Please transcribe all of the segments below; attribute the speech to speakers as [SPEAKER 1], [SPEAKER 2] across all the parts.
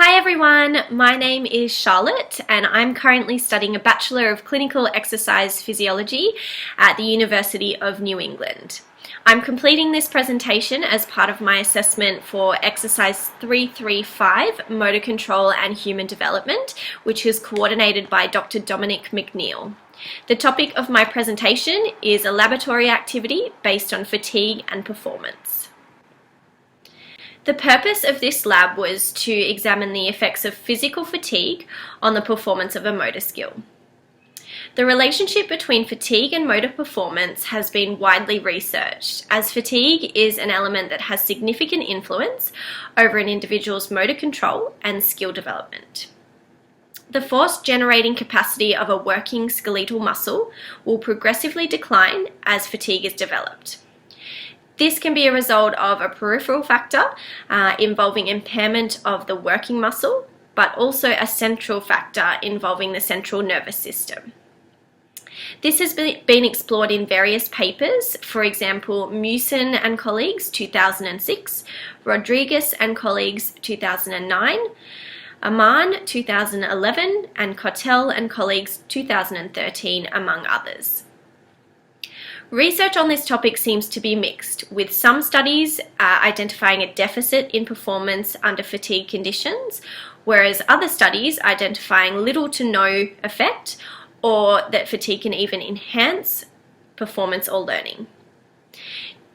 [SPEAKER 1] Hi everyone, my name is Charlotte and I'm currently studying a Bachelor of Clinical Exercise Physiology at the University of New England. I'm completing this presentation as part of my assessment for Exercise 335, Motor Control and Human Development, which is coordinated by Dr. Dominic McNeil. The topic of my presentation is a laboratory activity based on fatigue and performance. The purpose of this lab was to examine the effects of physical fatigue on the performance of a motor skill. The relationship between fatigue and motor performance has been widely researched, as fatigue is an element that has significant influence over an individual's motor control and skill development. The force-generating capacity of a working skeletal muscle will progressively decline as fatigue is developed. This can be a result of a peripheral factor involving impairment of the working muscle, but also a central factor involving the central nervous system. This has been explored in various papers, for example, Mewson and colleagues 2006, Rodriguez and colleagues 2009, Aman 2011, and Cottel and colleagues 2013, among others. Research on this topic seems to be mixed, with some studies identifying a deficit in performance under fatigue conditions, whereas other studies identifying little to no effect, or that fatigue can even enhance performance or learning.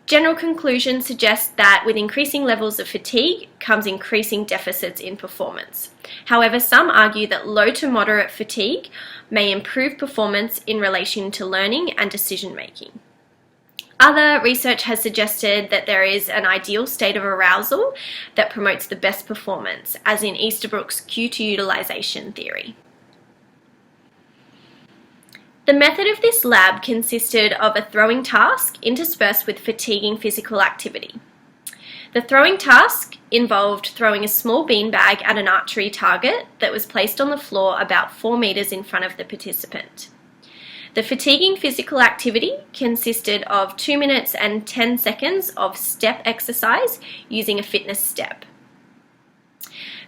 [SPEAKER 1] General conclusions suggest that with increasing levels of fatigue comes increasing deficits in performance. However, some argue that low to moderate fatigue may improve performance in relation to learning and decision making. Other research has suggested that there is an ideal state of arousal that promotes the best performance, as in Easterbrook's Q2 utilization theory. The method of this lab consisted of a throwing task interspersed with fatiguing physical activity. The throwing task involved throwing a small beanbag at an archery target that was placed on the floor about 4 meters in front of the participant. The fatiguing physical activity consisted of 2 minutes and 10 seconds of step exercise using a fitness step.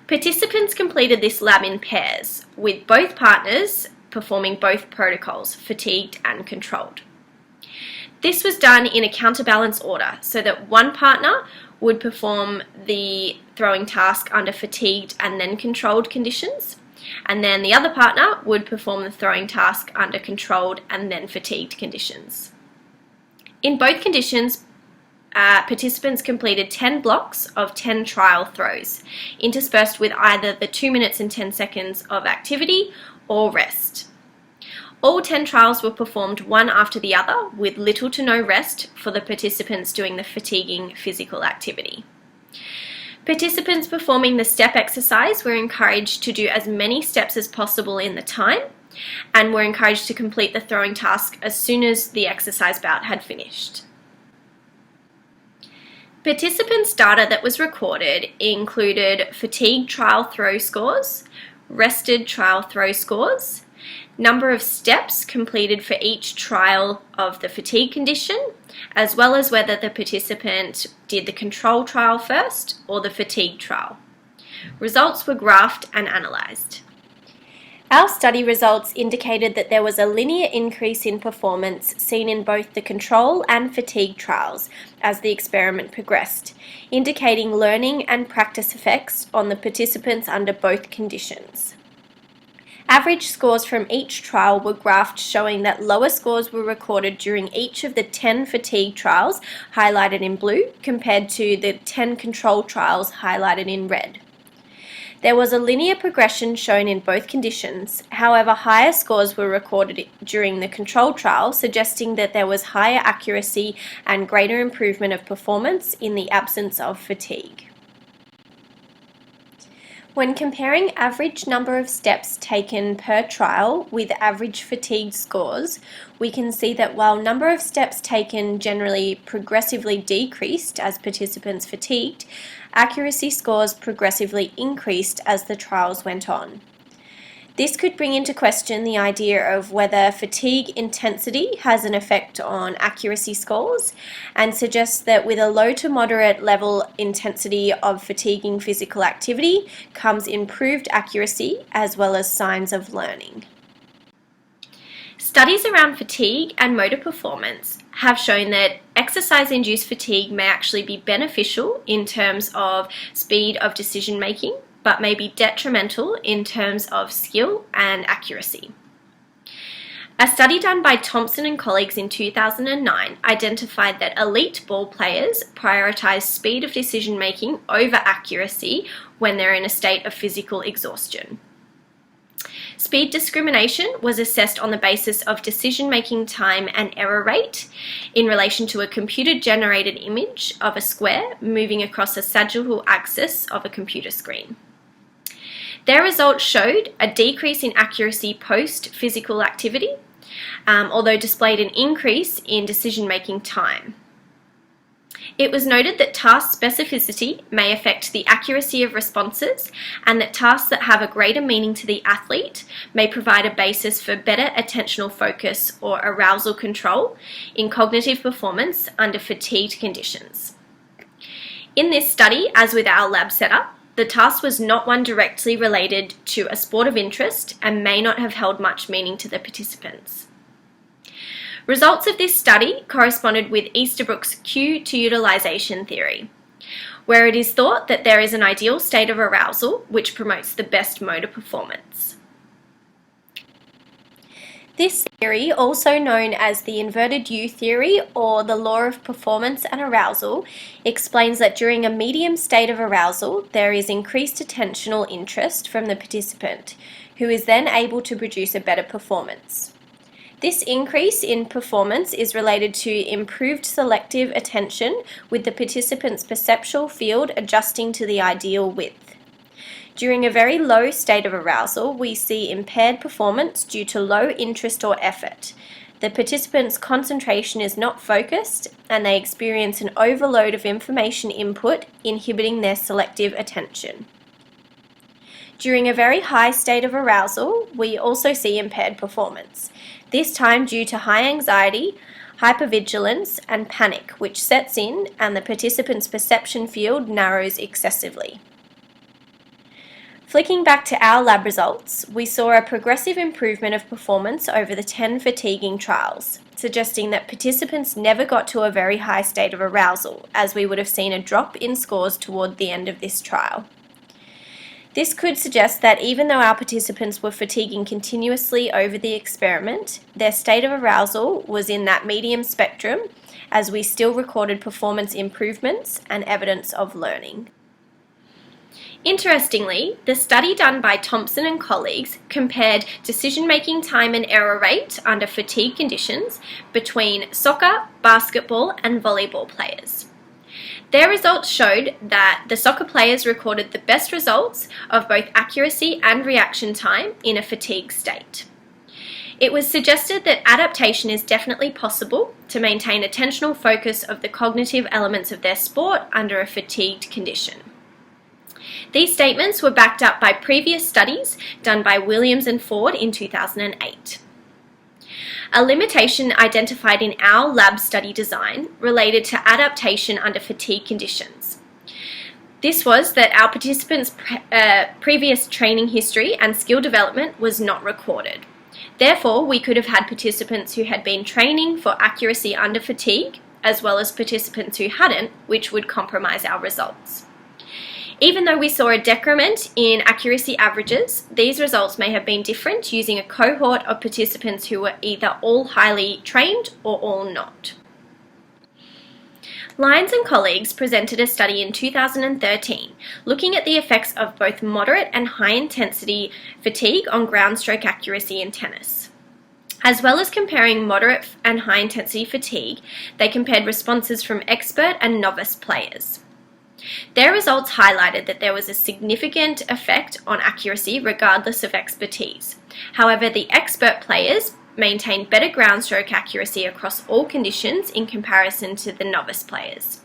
[SPEAKER 1] Participants completed this lab in pairs, with both partners performing both protocols, fatigued and controlled. This was done in a counterbalance order, so that one partner would perform the throwing task under fatigued and then controlled conditions, and then the other partner would perform the throwing task under controlled and then fatigued conditions. In both conditions, participants completed 10 blocks of 10 trial throws, interspersed with either the 2 minutes and 10 seconds of activity or rest. All 10 trials were performed one after the other, with little to no rest for the participants doing the fatiguing physical activity. Participants performing the step exercise were encouraged to do as many steps as possible in the time, and were encouraged to complete the throwing task as soon as the exercise bout had finished. Participants' data that was recorded included fatigue trial throw scores, rested trial throw scores, number of steps completed for each trial of the fatigue condition, as well as whether the participant did the control trial first or the fatigue trial. Results were graphed and analysed. Our study results indicated that there was a linear increase in performance seen in both the control and fatigue trials as the experiment progressed, indicating learning and practice effects on the participants under both conditions. Average scores from each trial were graphed, showing that lower scores were recorded during each of the 10 fatigue trials, highlighted in blue, compared to the 10 control trials, highlighted in red. There was a linear progression shown in both conditions. However, higher scores were recorded during the control trial, suggesting that there was higher accuracy and greater improvement of performance in the absence of fatigue. When comparing average number of steps taken per trial with average fatigue scores, we can see that while number of steps taken generally progressively decreased as participants fatigued, accuracy scores progressively increased as the trials went on. This could bring into question the idea of whether fatigue intensity has an effect on accuracy scores, and suggests that with a low to moderate level intensity of fatiguing physical activity comes improved accuracy as well as signs of learning. Studies around fatigue and motor performance have shown that exercise-induced fatigue may actually be beneficial in terms of speed of decision making, but may be detrimental in terms of skill and accuracy. A study done by Thompson and colleagues in 2009 identified that elite ball players prioritize speed of decision making over accuracy when they're in a state of physical exhaustion. Speed discrimination was assessed on the basis of decision-making time and error rate in relation to a computer-generated image of a square moving across a sagittal axis of a computer screen. Their results showed a decrease in accuracy post-physical activity, although displayed an increase in decision-making time. It was noted that task specificity may affect the accuracy of responses, and that tasks that have a greater meaning to the athlete may provide a basis for better attentional focus or arousal control in cognitive performance under fatigued conditions. In this study, as with our lab setup, the task was not one directly related to a sport of interest and may not have held much meaning to the participants. Results of this study corresponded with Easterbrook's cue to utilization theory, where it is thought that there is an ideal state of arousal which promotes the best motor performance. This theory, also known as the inverted U theory or the law of performance and arousal, explains that during a medium state of arousal, there is increased attentional interest from the participant, who is then able to produce a better performance. This increase in performance is related to improved selective attention, with the participant's perceptual field adjusting to the ideal width. During a very low state of arousal, we see impaired performance due to low interest or effort. The participant's concentration is not focused, and they experience an overload of information input, inhibiting their selective attention. During a very high state of arousal, we also see impaired performance, this time due to high anxiety, hypervigilance, and panic, which sets in and the participant's perception field narrows excessively. Flicking back to our lab results, we saw a progressive improvement of performance over the 10 fatiguing trials, suggesting that participants never got to a very high state of arousal, as we would have seen a drop in scores toward the end of this trial. This could suggest that even though our participants were fatiguing continuously over the experiment, their state of arousal was in that medium spectrum, as we still recorded performance improvements and evidence of learning. Interestingly, the study done by Thompson and colleagues compared decision-making time and error rate under fatigue conditions between soccer, basketball, and volleyball players. Their results showed that the soccer players recorded the best results of both accuracy and reaction time in a fatigue state. It was suggested that adaptation is definitely possible to maintain attentional focus of the cognitive elements of their sport under a fatigued condition. These statements were backed up by previous studies done by Williams and Ford in 2008. A limitation identified in our lab study design related to adaptation under fatigue conditions. This was that our participants' previous training history and skill development was not recorded. Therefore, we could have had participants who had been training for accuracy under fatigue, as well as participants who hadn't, which would compromise our results. Even though we saw a decrement in accuracy averages, these results may have been different using a cohort of participants who were either all highly trained or all not. Lyons and colleagues presented a study in 2013 looking at the effects of both moderate and high-intensity fatigue on ground stroke accuracy in tennis. As well as comparing moderate and high-intensity fatigue, they compared responses from expert and novice players. Their results highlighted that there was a significant effect on accuracy regardless of expertise. However, the expert players maintained better ground stroke accuracy across all conditions in comparison to the novice players.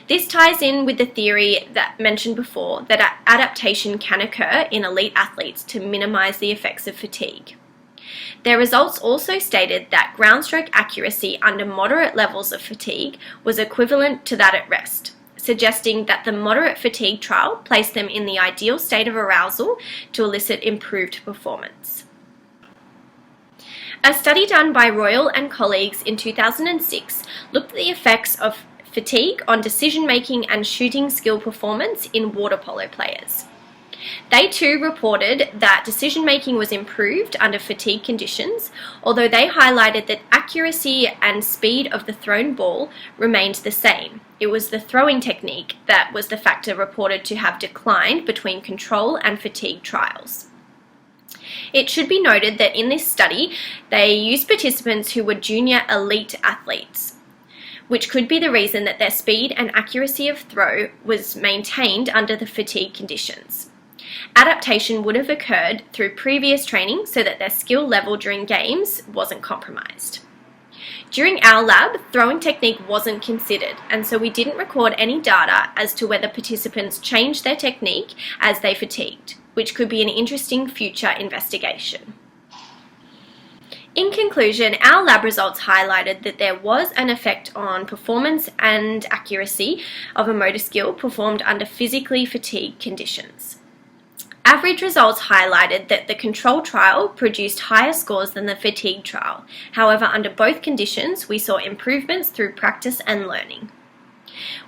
[SPEAKER 1] This ties in with the theory that mentioned before that adaptation can occur in elite athletes to minimize the effects of fatigue. Their results also stated that ground stroke accuracy under moderate levels of fatigue was equivalent to that at rest, suggesting that the moderate fatigue trial placed them in the ideal state of arousal to elicit improved performance. A study done by Royal and colleagues in 2006 looked at the effects of fatigue on decision-making and shooting skill performance in water polo players. They too reported that decision-making was improved under fatigue conditions, although they highlighted that accuracy and speed of the thrown ball remained the same. It was the throwing technique that was the factor reported to have declined between control and fatigue trials. It should be noted that in this study, they used participants who were junior elite athletes, which could be the reason that their speed and accuracy of throw was maintained under the fatigue conditions. Adaptation would have occurred through previous training so that their skill level during games wasn't compromised. During our lab, throwing technique wasn't considered, and so we didn't record any data as to whether participants changed their technique as they fatigued, which could be an interesting future investigation. In conclusion, our lab results highlighted that there was an effect on performance and accuracy of a motor skill performed under physically fatigued conditions. Average results highlighted that the control trial produced higher scores than the fatigue trial. However, under both conditions, we saw improvements through practice and learning.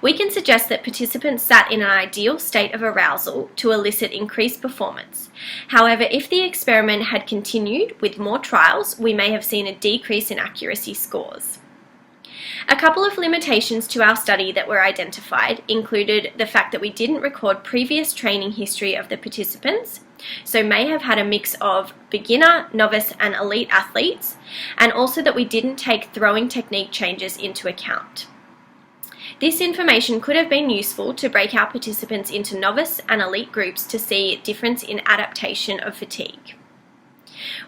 [SPEAKER 1] We can suggest that participants sat in an ideal state of arousal to elicit increased performance. However, if the experiment had continued with more trials, we may have seen a decrease in accuracy scores. A couple of limitations to our study that were identified included the fact that we didn't record previous training history of the participants, so may have had a mix of beginner, novice and elite athletes, and also that we didn't take throwing technique changes into account. This information could have been useful to break our participants into novice and elite groups to see difference in adaptation of fatigue.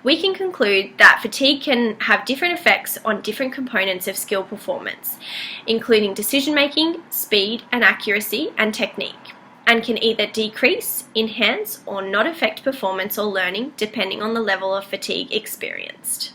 [SPEAKER 1] We can conclude that fatigue can have different effects on different components of skill performance, including decision-making, speed and accuracy, and technique, and can either decrease, enhance, or not affect performance or learning depending on the level of fatigue experienced.